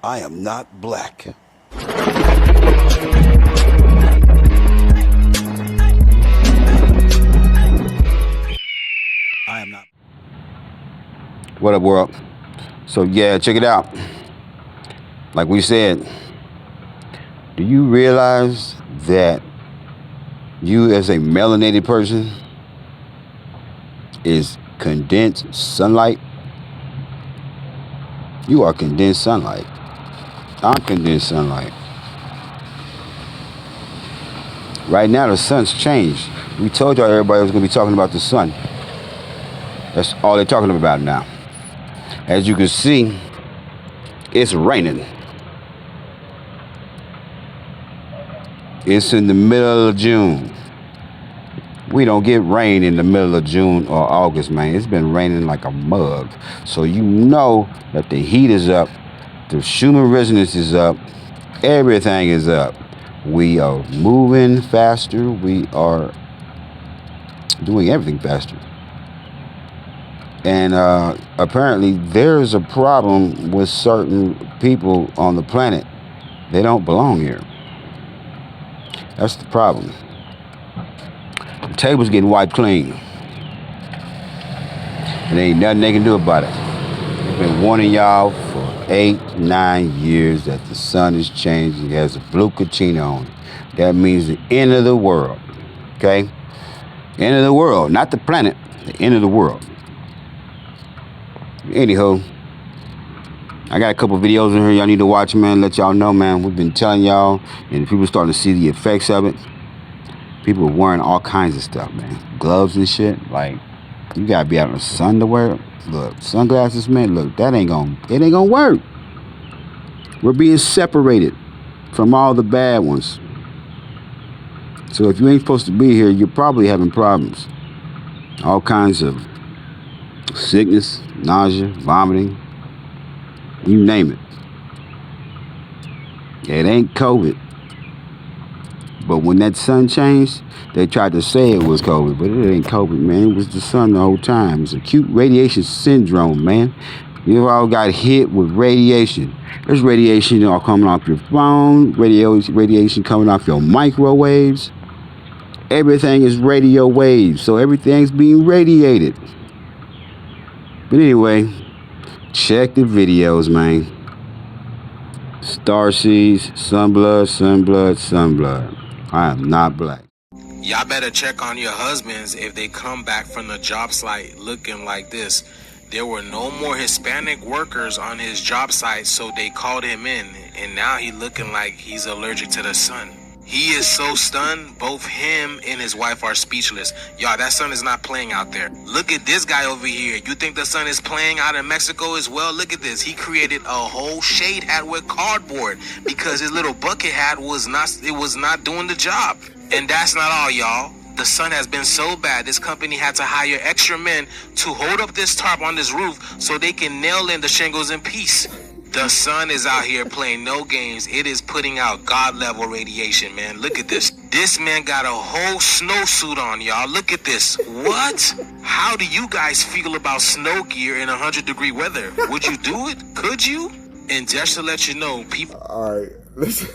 I am not black. I am not. What up, world? So yeah, check it out. Like we said, do you realize that you as a melanated person is condensed sunlight? You are condensed sunlight. I'm condensed sunlight. Right now the sun's changed. We told y'all everybody was gonna be talking about the sun. That's all they're talking about now. As you can see, it's raining. It's in the middle of June. We don't get rain in the middle of June or August, man. It's been raining like a mug. So you know that the heat is up, the Schumann resonance is up, everything is up. We are moving faster. We are doing everything faster. And apparently there's a problem with certain people on the planet. They don't belong here. That's the problem. The table's getting wiped clean. And there ain't nothing they can do about it. They've been warning y'all for 8-9 years that the sun is changing. It has a blue katina on it. That means the end of the world. Okay? End of the world. Not the planet. The end of the world. Anyhow, I got a couple videos in here y'all need to watch, man. Let y'all know, man. We've been telling y'all, and people starting to see the effects of it. People are wearing all kinds of stuff, man. Gloves and shit. Like, you gotta be out in the sun to wear it. Look, sunglasses, man. Look, it ain't gonna work. We're being separated from all the bad ones. So if you ain't supposed to be here, you're probably having problems. All kinds of sickness, nausea, vomiting, you name it. It ain't COVID. But when that sun changed, they tried to say it was COVID, but it ain't COVID, man. It was the sun the whole time. It's acute radiation syndrome, man. You've all got hit with radiation. There's radiation all coming off your phone, radiation coming off your microwaves. Everything is radio waves, so everything's being radiated. But anyway, check the videos, man. Starseeds, sunblood, sunblood, sunblood. I am not black. Y'all better check on your husbands if they come back from the job site looking like this. There were no more Hispanic workers on his job site, so they called him in, and now he looking like he's allergic to the sun. He is so stunned, both him and his wife are speechless. Y'all, that sun is not playing out there. Look at this guy over here. You think the sun is playing out in Mexico as well? Look at this. He created a whole shade hat with cardboard because his little bucket hat was not doing the job. And that's not all, y'all. The sun has been so bad, this company had to hire extra men to hold up this tarp on this roof so they can nail in the shingles in peace. The sun is out here playing no games. It is putting out God-level radiation, man. Look at this. This man got a whole snowsuit on, y'all. Look at this. What? How do you guys feel about snow gear in 100-degree weather? Would you do it? Could you? And just to let you know, people... All right, listen.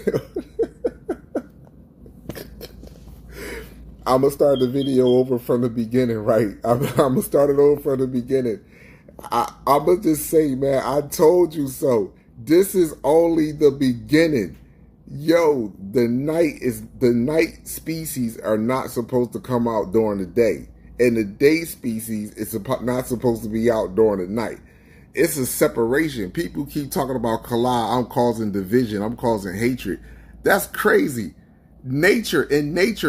I'm going to start the video over from the beginning, right? I'm going to start it over from the beginning. I'm going to just say, man, I told you so. This is only the beginning. Yo, the night species are not supposed to come out during the day. And the day species is not supposed to be out during the night. It's a separation. People keep talking about collide. I'm causing division. I'm causing hatred. That's crazy. In nature,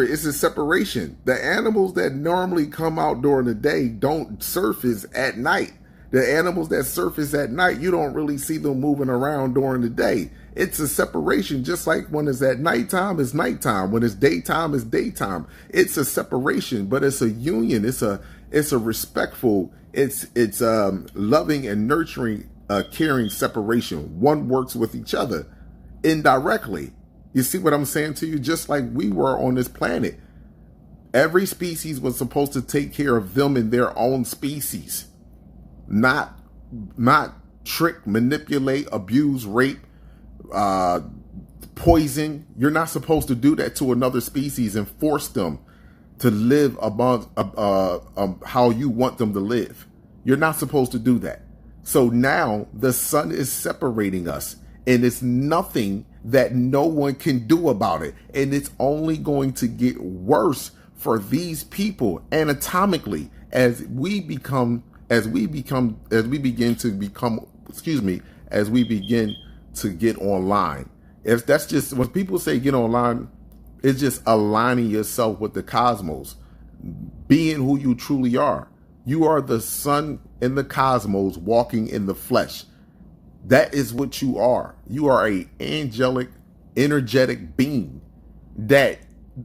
it's a separation. The animals that normally come out during the day don't surface at night. The animals that surface at night, you don't really see them moving around during the day. It's a separation, just like when it's at nighttime, it's nighttime. When it's daytime, it's daytime. It's a separation, but it's a union. It's a respectful, it's loving and nurturing, caring separation. One works with each other indirectly. You see what I'm saying to you? Just like we were on this planet. Every species was supposed to take care of them in their own species. Not trick, manipulate, abuse, rape, poison. You're not supposed to do that to another species and force them to live among how you want them to live. You're not supposed to do that. So now the sun is separating us, and it's nothing that no one can do about it. And it's only going to get worse for these people anatomically as we begin to get online. If that's just when people say get online, it's just aligning yourself with the cosmos, being who you truly are. You are the sun in the cosmos walking in the flesh. That is what you are. You are a angelic, energetic being that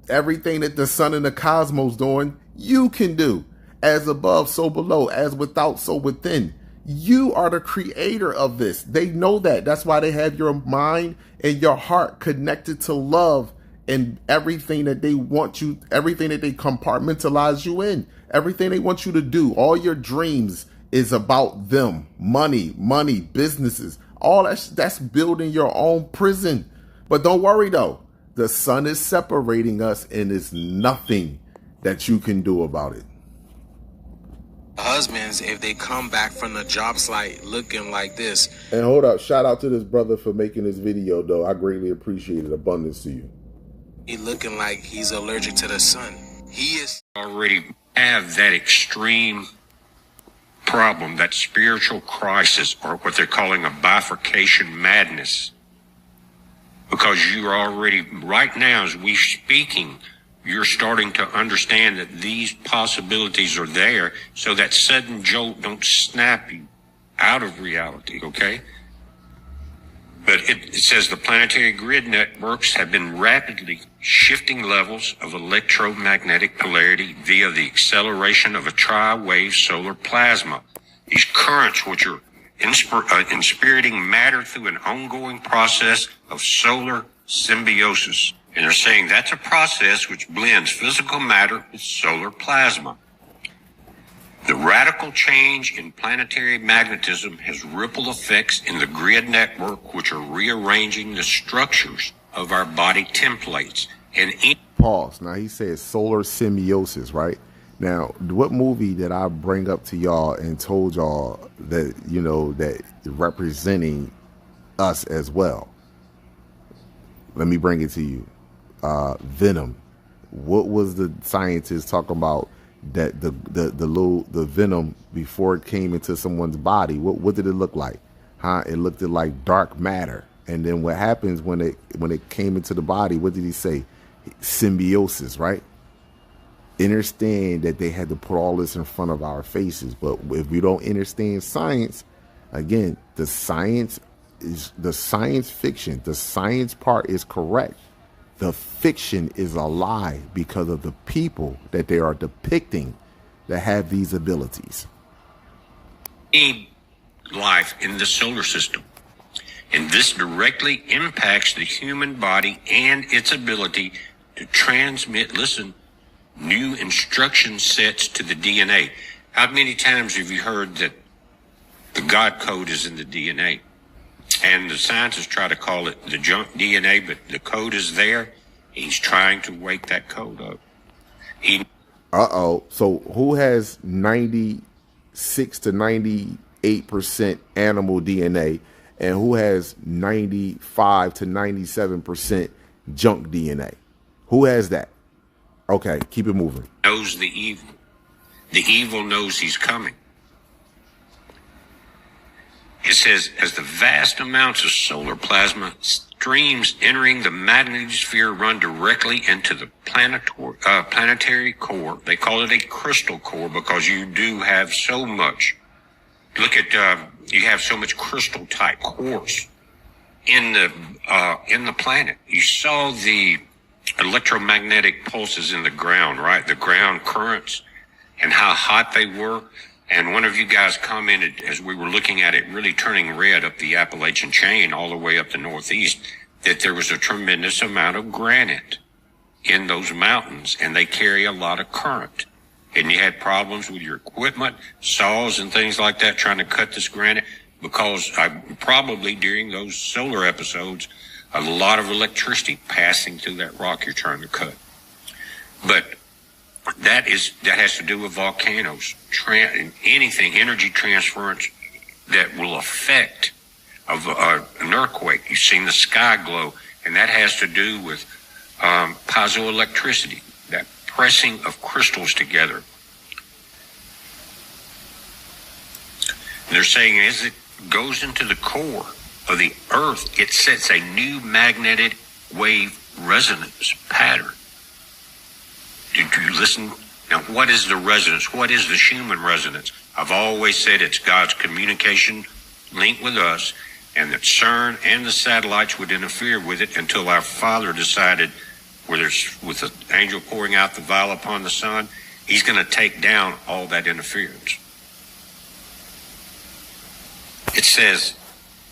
everything that the sun and the cosmos doing, you can do. As above, so below, as without, so within. You are the creator of this. They know that. That's why they have your mind and your heart connected to love and everything that they want you, everything that they compartmentalize you in, everything they want you to do. All your dreams is about them. Money, businesses, all that's building your own prison. But don't worry though. The sun is separating us and there's nothing that you can do about it. Husbands, if they come back from the job site looking like this. And hold up, shout out to this brother for making this video though. I greatly appreciate it. Abundance to you. He looking like he's allergic to the sun. He is already have that extreme problem, that spiritual crisis, or what they're calling a bifurcation madness. Because you're already, right now as we're speaking, you're starting to understand that these possibilities are there, so that sudden jolt don't snap you out of reality, okay? But it says the planetary grid networks have been rapidly shifting levels of electromagnetic polarity via the acceleration of a tri-wave solar plasma. These currents, which are inspiriting matter through an ongoing process of solar symbiosis. And they're saying that's a process which blends physical matter with solar plasma. The radical change in planetary magnetism has ripple effects in the grid network, which are rearranging the structures of our body templates. And pause. Now he says solar symbiosis, right? Now, what movie did I bring up to y'all and told y'all that, you know, that representing us as well? Let me bring it to you. Venom. What was the scientists talking about that the venom before it came into someone's body? What did it look like? It looked like dark matter. And then what happens when it came into the body? What did he say? Symbiosis, right? Understand that they had to put all this in front of our faces. But if we don't understand science, again, the science fiction. The science part is correct. The fiction is a lie because of the people that they are depicting that have these abilities. Life in the solar system. And this directly impacts the human body and its ability to transmit, listen, new instruction sets to the DNA. How many times have you heard that the God code is in the DNA? And the scientists try to call it the junk DNA, but the code is there. He's trying to wake that code up. So who has 96 to 98% animal DNA and who has 95 to 97% junk DNA? Who has that? Okay, keep it moving. Knows the evil. The evil knows he's coming. It says, as the vast amounts of solar plasma streams entering the magnetosphere run directly into the planetary core. They call it a crystal core because you do have so much. Look at, you have so much crystal type cores in the planet. You saw the electromagnetic pulses in the ground, right? The ground currents and how hot they were. And one of you guys commented as we were looking at it really turning red up the Appalachian chain all the way up the Northeast, that there was a tremendous amount of granite in those mountains and they carry a lot of current. And you had problems with your equipment, saws and things like that trying to cut this granite. because probably during those solar episodes, a lot of electricity passing through that rock you're trying to cut. But that has to do with volcanoes, anything, energy transference that will affect an earthquake. You've seen the sky glow, and that has to do with piezoelectricity, that pressing of crystals together. They're saying as it goes into the core of the earth, it sets a new magnetic wave resonance pattern. Did you listen? Now, what is the resonance? What is the Schumann resonance? I've always said it's God's communication link with us, and that CERN and the satellites would interfere with it until our Father decided, with the angel pouring out the vial upon the sun, he's going to take down all that interference. It says,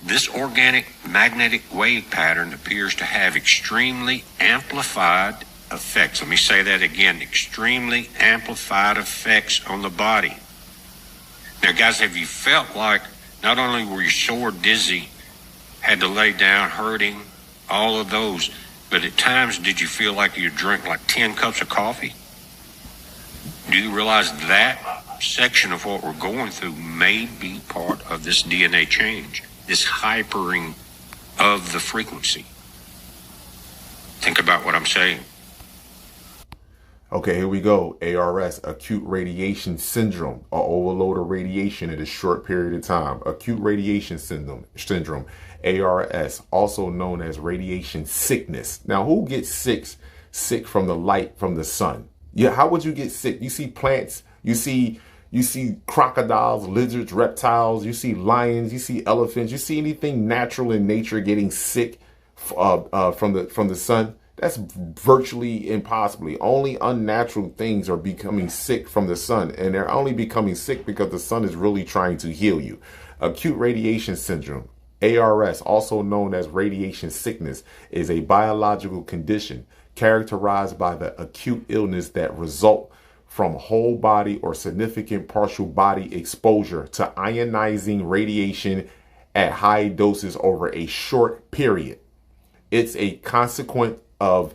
this organic magnetic wave pattern appears to have extremely amplified effects. Let me say that again, extremely amplified effects on the body. Now, guys, have you felt like not only were you sore, dizzy, had to lay down, hurting, all of those, but at times did you feel like you drank like 10 cups of coffee? Do you realize that section of what we're going through may be part of this DNA change, this hypering of the frequency? Think about what I'm saying. Okay, here we go. ARS, acute radiation syndrome, or overload of radiation in a short period of time. Acute radiation syndrome, ARS, also known as radiation sickness. Now, who gets sick from the light from the sun? Yeah, how would you get sick? You see plants, you see crocodiles, lizards, reptiles, you see lions, you see elephants, you see anything natural in nature getting sick from the sun. That's virtually impossible. Only unnatural things are becoming sick from the sun, and they're only becoming sick because the sun is really trying to heal you. Acute radiation syndrome, ARS, also known as radiation sickness, is a biological condition characterized by the acute illness that result from whole body or significant partial body exposure to ionizing radiation at high doses over a short period. It's a consequence of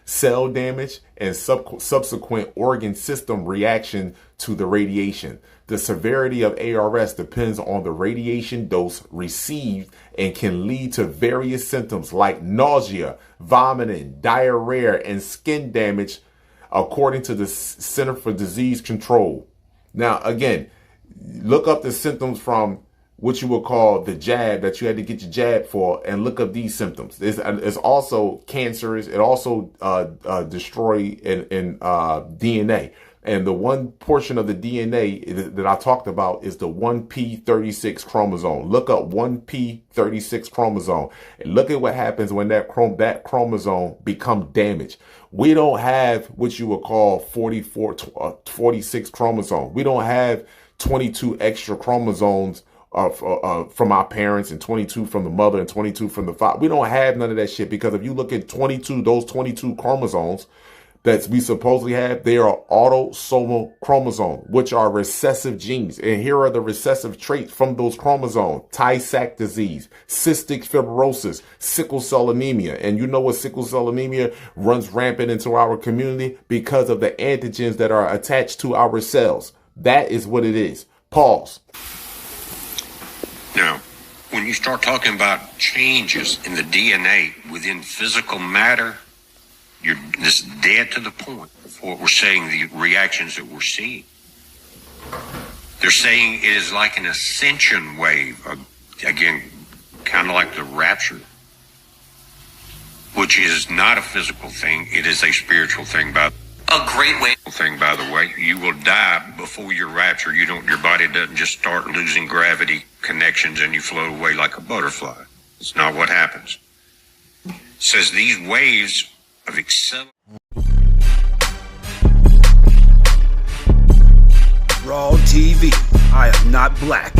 cell damage and subsequent organ system reaction to the radiation. The severity of ARS depends on the radiation dose received and can lead to various symptoms like nausea, vomiting, diarrhea, and skin damage, according to the Center for Disease Control. Now, again, look up the symptoms from what you would call the jab that you had to get your jab for, and look up these symptoms. It's also cancerous. It also destroy in DNA. And the one portion of the DNA that I talked about is the 1p36 chromosome. Look up 1p36 chromosome and look at what happens when that chromosome becomes damaged. We don't have what you would call 46 chromosomes. We don't have 22 extra chromosomes from our parents, and 22 from the mother, and 22 from the father. We don't have none of that shit, because if you look at those 22 chromosomes that we supposedly have, they are autosomal chromosomes, which are recessive genes. And here are the recessive traits from those chromosomes: Tay-Sachs disease, cystic fibrosis, sickle cell anemia. And you know what sickle cell anemia runs rampant into our community? Because of the antigens that are attached to our cells. That is what it is. Pause. Now, when you start talking about changes in the DNA within physical matter, you're just dead to the point of what we're saying, the reactions that we're seeing. They're saying it is like an ascension wave, again, kind of like the rapture, which is not a physical thing. It is a spiritual thing. A great way. Thing, by the way, you will die before your rapture. Your body doesn't just start losing gravity connections and you float away like a butterfly. It's not what happens. It says these waves of acceleration. Raw TV. I am not black.